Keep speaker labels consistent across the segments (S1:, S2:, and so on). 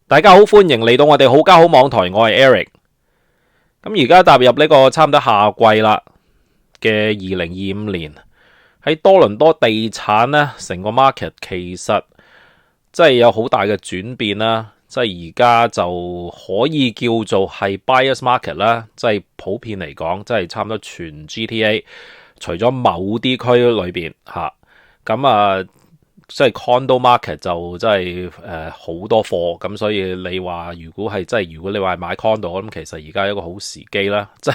S1: 大家好，歡迎嚟到我哋好家好網台，我係 Eric。咁而家踏入呢個差唔多夏季啦嘅2025年，喺多倫多地產呢，成個 market 其實即係有好大嘅轉變啦。即係而家就可以叫做係 buyers market 啦。即係普遍嚟講，即係差唔多全 GTA，除咗某啲區裏邊吓，咁即係 condo market 就真係好多貨，咁所以你話如果你話買 condo， 咁其實而家係一個好時機啦，即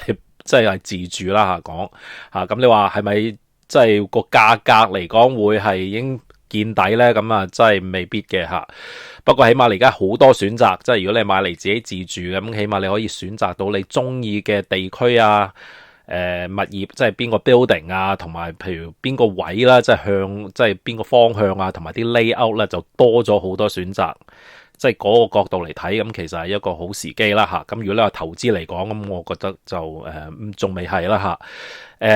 S1: 係自住啦吓講吓，咁你話係咪即係個價格嚟講會係已經見底呢？咁真係未必嘅吓。不過起碼你而家好多選擇，即係如果你買嚟自己自住，咁起碼你可以選擇到你中意嘅地區啊。物業即係邊個 building 啊，同埋譬如邊個位啦，即係邊個方向啊，同埋啲 layout 咧就多咗好多選擇。即係嗰個角度嚟睇，咁其實係一個好時機啦吓。咁如果你話投資嚟講，咁我覺得就仲未係啦吓。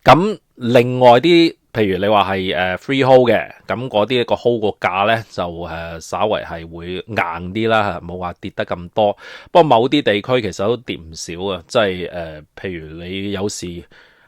S1: 咁另外啲，譬如你話係freehold 嘅，咁嗰啲個 hold 個價咧就稍為係會硬啲啦，冇話跌得咁多。不過某啲地區其實都跌唔少啊，即係譬如你有時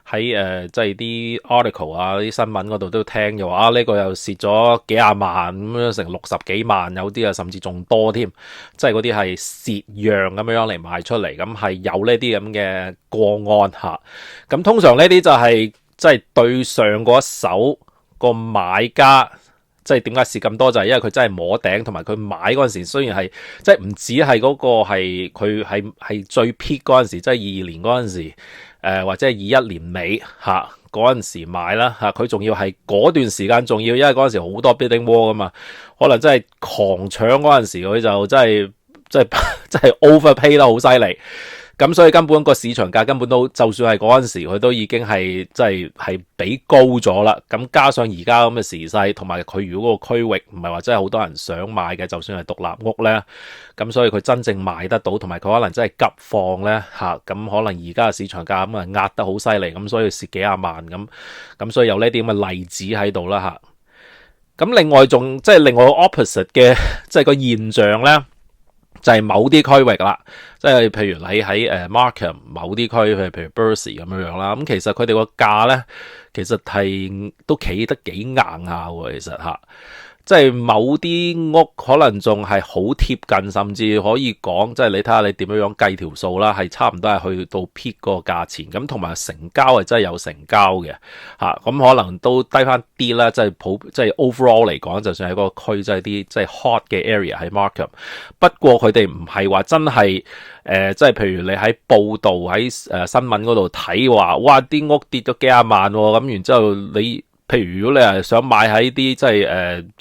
S1: 喺即係啲 article 啊啲新聞嗰度都聽嘅話，呢個又蝕咗幾廿萬咁樣，成60幾萬，有啲甚至仲多添。即係嗰啲係蝕讓咁樣嚟賣出嚟，咁係有呢啲咁嘅個案吓。咁通常呢啲就係即係對上嗰一手個買家，即係點解蝕咁多，就係因為佢真係摸頂，同埋佢買嗰陣時雖然係即係唔止係嗰個係佢係最 peak 嗰陣時，即係22年嗰陣時。或者係21年尾嚇嗰陣時買啦嚇，佢仲要係嗰段時間仲要，因為嗰陣時好多 bidding war 噶嘛，可能真係狂搶嗰陣時，佢就真係 overpay 得好犀利。咁所以根本個市場價根本都，就算係嗰陣時，佢都已經係即係比高咗啦。咁加上而家咁嘅時勢，同埋佢如果個區域唔係話真係好多人想買嘅，就算係獨立屋咧，咁所以佢真正賣得到，同埋佢可能真係急放咧嚇，咁可能而家嘅市場價咁壓得好犀利，咁所以蝕幾廿萬咁所以有呢啲咁嘅例子喺度啦嚇。咁另外仲即係另外 opposite 嘅即係個現象咧。就係某啲區域啦，即係譬如你喺Markham 某啲區，譬如 Bursey 咁樣啦，咁其實佢哋個價咧，其實係都企得幾硬下喎，其實嚇。即係某啲屋可能仲係好貼近，甚至可以講，即係你睇下你點樣計條數啦，係差唔多係去到 peak 個價錢，咁同埋成交係真係有成交嘅嚇，咁可能都低翻啲啦，即係 overall 嚟講，就算喺個區即係啲即係 hot 嘅 area 喺 Markham，不過佢哋唔係話真係即係譬如你喺報道喺新聞嗰度睇話，哇啲屋跌咗幾廿萬喎，咁然之後你。譬如如果你係想買喺啲即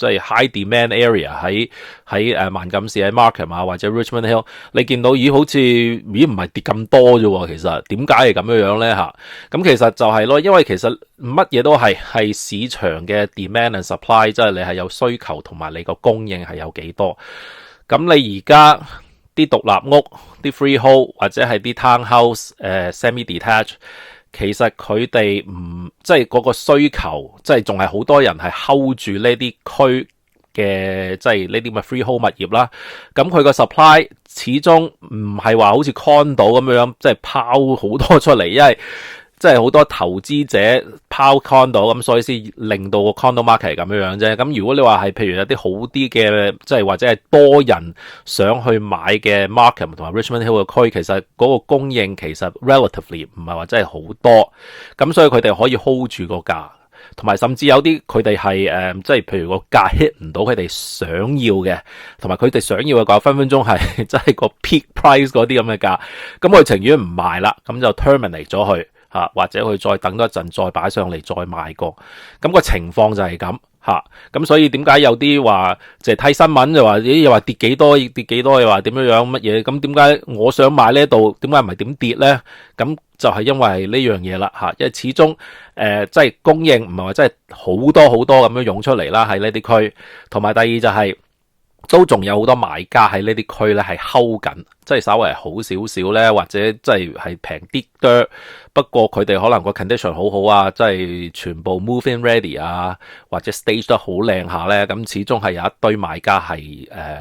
S1: 係 high demand area 喺萬錦市喺 Markham 啊或者 Richmond Hill， 你見到好似唔係跌咁多啫喎，其實點解係咁樣咧嚇？咁其實就係咯，因為其實乜嘢都係市場嘅 demand and supply， 即係你係有需求同埋你個供應係有幾多。咁你而家啲獨立屋、啲 freehold 或者係啲 townhouse semi-detached。其實佢哋唔即係嗰個需求，即係仲係好多人係 hold 住呢啲區嘅，即係呢啲咪 freehold 物業啦。咁佢個 supply 始終唔係話好似 condo 咁樣，即係拋好多出嚟，因為即係好多投資者拋 condo，咁所以先令到個 condo market 係咁樣啫。咁如果你話係譬如有啲好啲嘅，即係或者係多人想去買嘅 Markham 同埋 Richmond Hill 嘅區，其實嗰個供應其實 relatively 唔係話真係好多，咁所以佢哋可以 hold 住個價，同埋甚至有啲佢哋係即係譬如個價 hit 唔到佢哋想要嘅，同埋佢哋想要嘅價分分鐘係即係個 peak price 嗰啲咁嘅價，咁佢情願唔賣啦，咁就 terminate 咗佢。或者佢再等多一陣再擺上嚟再賣過，咁個情況就係咁嚇。咁所以點解有啲話就係睇新聞就話又話跌幾多又話點樣乜嘢？咁點解我想買呢度點解唔係點跌咧？咁就係因為呢樣嘢啦嚇，因為始終即係供應唔係話真係好多咁樣湧出嚟啦喺呢啲區，同埋第二就係都仲有好多買家喺呢啲區咧係 hold 緊，即係稍微好少少咧，或者即係平啲嘅。不過佢哋可能個 condition 好好啊，即係全部 move in ready 啊，或者 stage 得好靚下咧，咁始終係有一堆買家係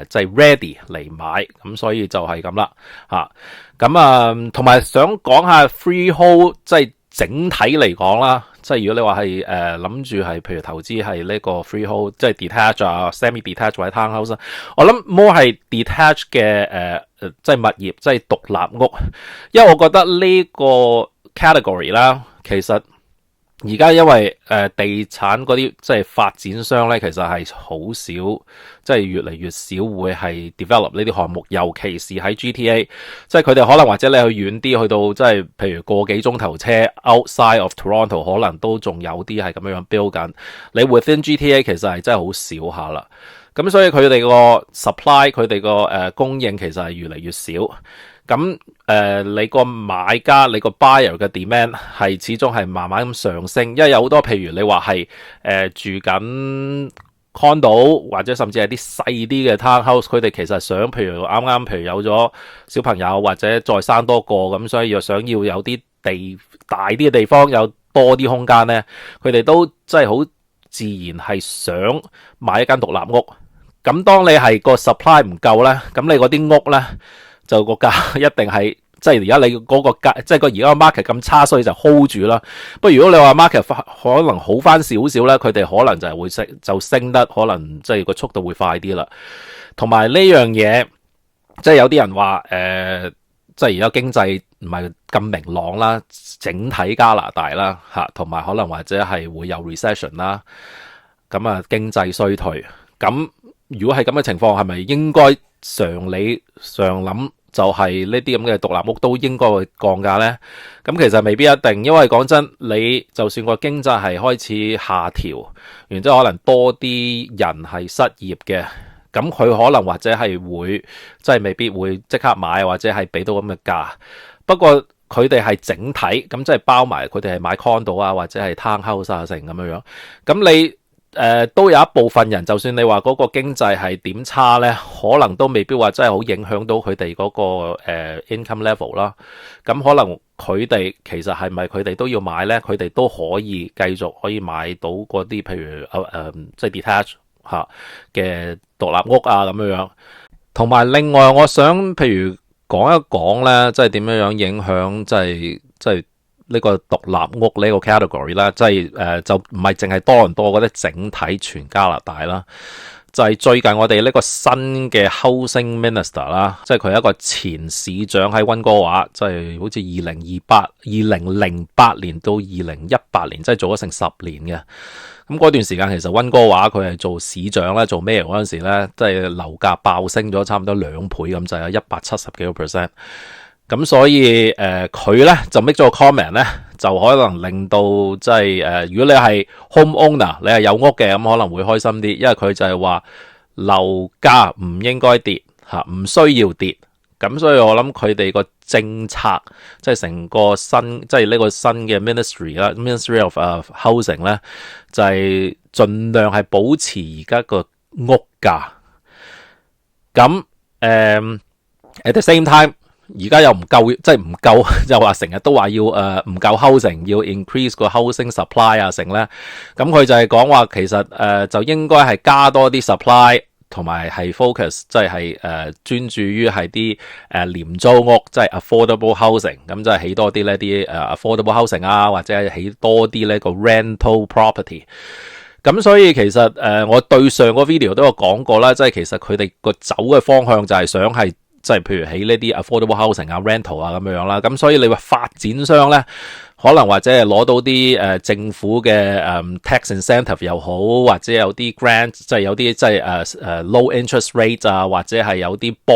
S1: 即係 ready 嚟買，咁所以就係咁啦嚇。咁啊，同埋想講下 freehold 即係整體嚟講啦。即係如果你話係諗住係譬如投資係呢個 freehold， 即係 detached 啊、semi-detached 或者 townhouse， 我諗 more 係 detached 嘅即係物業，即係獨立屋，因為我覺得呢個 category 啦，其實而家因為地產嗰啲即係發展商咧，其實係好少，即係越嚟越少會係 develop 呢啲項目，尤其是喺 GTA， 即係佢哋可能或者你去遠啲，去到即係譬如個幾鐘頭車 outside of Toronto， 可能都仲有啲係咁樣 build 緊。你 within GTA 其實係真係好少下啦。咁所以佢哋個 supply， 佢哋個供應其實係越嚟越少。咁你個買家，你個 buyer 嘅 demand 係始終係慢慢咁上升，因為有好多譬如你話係住緊 condo 或者甚至係啲細啲嘅 townhouse， 佢哋其實想譬如譬如有咗小朋友或者再生多個咁，所以又想要有啲地大啲嘅地方，有多啲空間咧，佢哋都真係好自然係想買一間獨立屋。咁當你係個 supply 唔夠咧，咁你嗰啲屋咧就個價一定係，即係而家你嗰個價，即係個而家個 market 咁差，所以就 hold 住啦。不過如果你話 market 可能好翻少少咧，佢哋可能就係會升得可能即係個速度會快啲啦。同埋呢樣嘢，即係有啲人話即係而家經濟唔係咁明朗啦，整體加拿大啦嚇，同埋可能或者係會有 recession 啦，咁啊經濟衰退。咁如果係咁嘅情況，係咪應該常理上諗就係呢啲咁嘅獨立屋都應該會降價呢？咁其實未必一定，因為講真，你就算個經濟係開始下調，然之後可能多啲人係失業嘅，咁佢可能或者係會即係未必會即刻買，或者係俾到咁嘅價。不過佢哋係整體咁，即係包埋佢哋係買 condo 啊，或者係 townhouse 啊成咁樣樣。咁你都有一部分人，就算你話嗰個經濟係點差呢，可能都未必話真係好影響到佢哋嗰個income level 啦。咁可能佢哋其實係咪佢哋都要買呢？佢哋都可以繼續可以買到嗰啲譬如即係 detached 嚇嘅獨立屋啊咁樣樣。同埋另外，我想譬如講一講呢，即係點樣樣影響即係呢個獨立屋呢個 category 啦，即係就唔係淨係多倫多嗰啲，整體全加拿大啦。就係最近我哋呢個新嘅 housing minister 啦，即係佢係一個前市長喺溫哥華，即係好似2008年到2018年，即係做咗成10年嘅。咁嗰段時間其實溫哥華佢係做市長咧，做咩嗰陣時咧，即係樓價爆升咗差唔多2倍咁，就有170幾個 percent。咁所以佢咧就 make 咗個 comment 咧，就可能令到即係如果你係 home owner， 你係有屋嘅，咁可能會開心啲，因為佢就係話樓價唔應該跌嚇，唔需要跌。咁所以我諗佢哋個政策即係成個新即係呢個新嘅 ministry 啦，Ministry of Housing 咧，就係盡量係保持而家個屋價。咁at the same time，而家又唔夠，即係唔夠，就話成日都話要唔夠 housing， 要 increase 個 housing supply 啊成咧。咁佢就係講話其實就應該係加多啲 supply， 同埋係 focus， 即係專注於係啲廉租屋，即係 affordable housing。咁就係起多啲呢啲affordable housing 啊，或者係起多啲呢個 rental property。咁所以其實我對上個 video 都有講過啦，即係其實佢哋個走嘅方向就係想係即係譬如起呢啲 affordable housing 啊 rental 啊咁樣啦。咁所以你話發展商咧，可能或者係攞到啲政府嘅tax incentive 又好，或者有啲 grant， 即係有啲即係low interest rate 啊，或者係有啲幫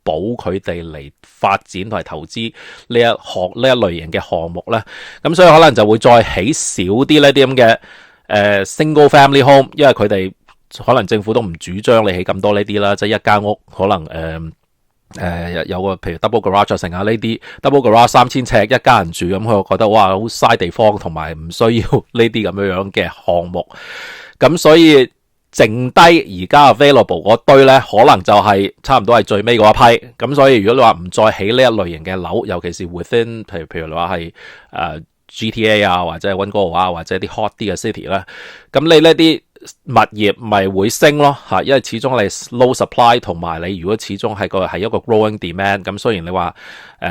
S1: 補佢哋嚟發展同埋投資呢一類型嘅項目咧。咁所以可能就會再起少啲呢啲咁嘅single family home， 因為佢哋可能政府都唔主張你起咁多呢啲啦，即係一間屋可能有個譬如 double garage 成下呢啲 double garage 3000尺一家人住，咁佢覺得哇好嘥地方，同埋唔需要呢啲咁樣嘅項目。咁所以剩低而家 available 嗰堆咧，可能就係差唔多係最尾嗰一批。咁所以如果你話唔再起呢一類型嘅樓，尤其是 within 譬如你話係GTA 啊，或者係溫哥華啊，或者啲 hot 啲嘅 city 咧，咁你呢啲物業咪會升咯嚇，因為始終你 low supply 同埋你如果始終係一個 growing demand，咁雖然你話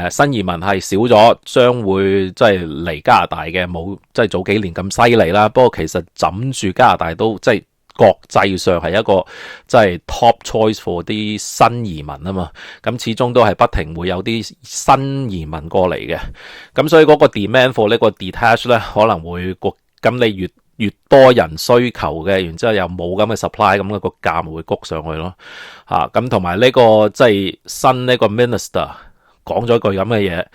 S1: 新移民係少咗，將會即係嚟加拿大嘅冇即係早幾年咁犀利啦，不過其實枕住加拿大都即係國際上係一個即係 top choice for 啲新移民啊嘛，咁始終都係不停會有啲新移民過嚟嘅，咁所以嗰個 demand for 呢個 detach 咧可能會咁你越多人需求嘅，然之後又冇咁嘅 supply， 咁個價咪會谷上去咯嚇。咁同埋呢個即係新呢個 minister 講咗句咁嘅嘢，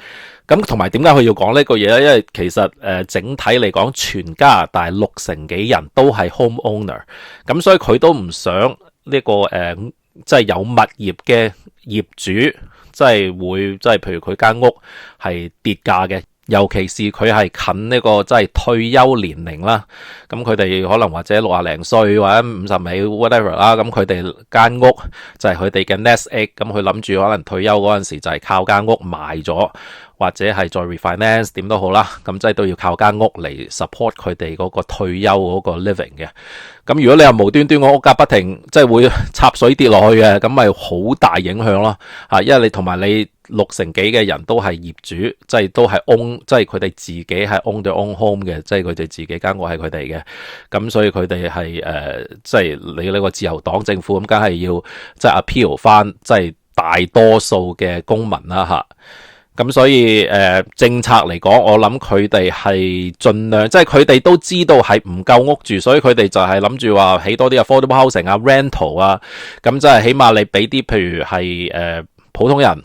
S1: 咁同埋點解佢要講呢句嘢咧？因為其實整體嚟講，全加拿大60%幾人都係 home owner，咁所以佢都唔想呢個即係有物業嘅業主，即係會即係譬如佢間屋係跌價嘅。尤其是佢係近呢個即係退休年齡啦，咁佢哋可能或者60零歲或者50尾 whatever 啦，咁佢哋間屋就係佢哋嘅 nest egg，咁佢諗住可能退休嗰陣時就係靠間屋賣咗，或者係再 refinance 點都好啦，咁即係都要靠間屋嚟 support 佢哋嗰個退休嗰個 living 嘅。咁如果你又無端端個屋價不停即係會插水跌落去嘅，咁咪好大影響咯嚇，因為你同埋你60%幾嘅人都係業主，即係都係 own，即係佢哋自己係 own their own home 嘅，即係佢哋自己間屋係佢哋嘅，咁所以佢哋係即係你呢個自由黨政府咁，梗係要即係 appeal 翻即係大多數嘅公民啦嚇。咁所以政策嚟講，我諗佢哋係盡量，即係佢哋都知道係唔夠屋住，所以佢哋就係諗住話起多啲 affordable housing 啊 rental 啊，咁即係起碼你俾啲譬如係普通人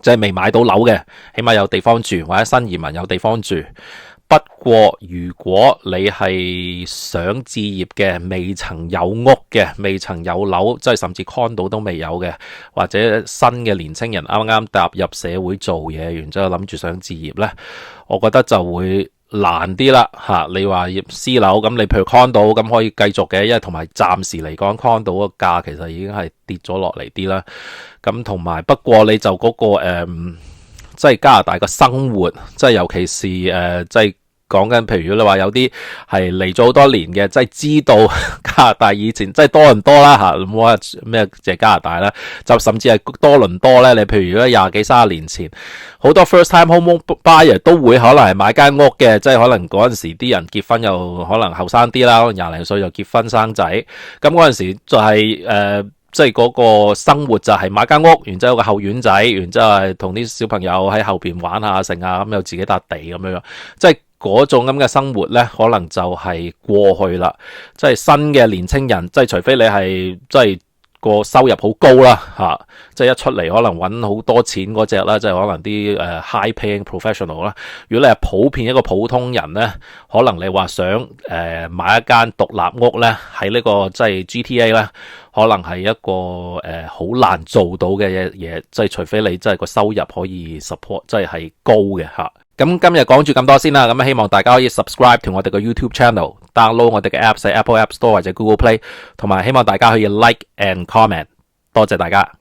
S1: 即係未買到樓嘅，起碼有地方住，或者新移民有地方住。不過如果你係想置業嘅，未曾有屋嘅，未曾有樓，即係甚至 condo 都未有嘅，或者新嘅年青人啱啱踏入社會做嘢，然之後諗住想置業呢，我覺得就會難啲啦嚇。你話私樓咁，你譬如 condo 咁可以繼續嘅，因為同埋暫時嚟講 condo 個價其實已經係跌咗落嚟啲啦。咁同埋不過你就嗰個即係加拿大嘅生活，即係尤其是即係講緊，譬如你話有啲係嚟咗好多年嘅，即係知道加拿大以前即係多倫多啦嚇，唔好話咩即係加拿大啦，就甚至係多倫多咧。你譬如如果20幾30年前，好多 first time home buyer 都會可能係買間屋嘅，即係可能嗰陣時啲人結婚又可能後生啲啦，可能20零歲就結婚生仔，咁嗰陣時就係即係嗰個生活就係買間屋，然之後有個後院仔，然之後係同啲小朋友喺後邊玩下剩啊，咁有自己笪地咁樣，即係嗰種咁嘅生活呢，可能就係過去啦。即係新嘅年青人，即係除非你係即係個收入好高啦嚇，即係一出嚟可能揾好多錢嗰隻啦，即係可能啲high paying professional 啦。如果你係普遍一個普通人呢，可能你話想買一間獨立屋呢，喺呢個即係 GTA 呢，可能係一個好難做到嘅嘢，即係除非你真係個收入可以 support，即係高嘅嚇。咁今日講住咁多先啦，咁希望大家可以 subscribe 同我哋個 YouTube channel，download 我哋嘅 apps 喺 Apple App Store 或者 Google Play， 同埋希望大家可以 like and comment， 多謝大家。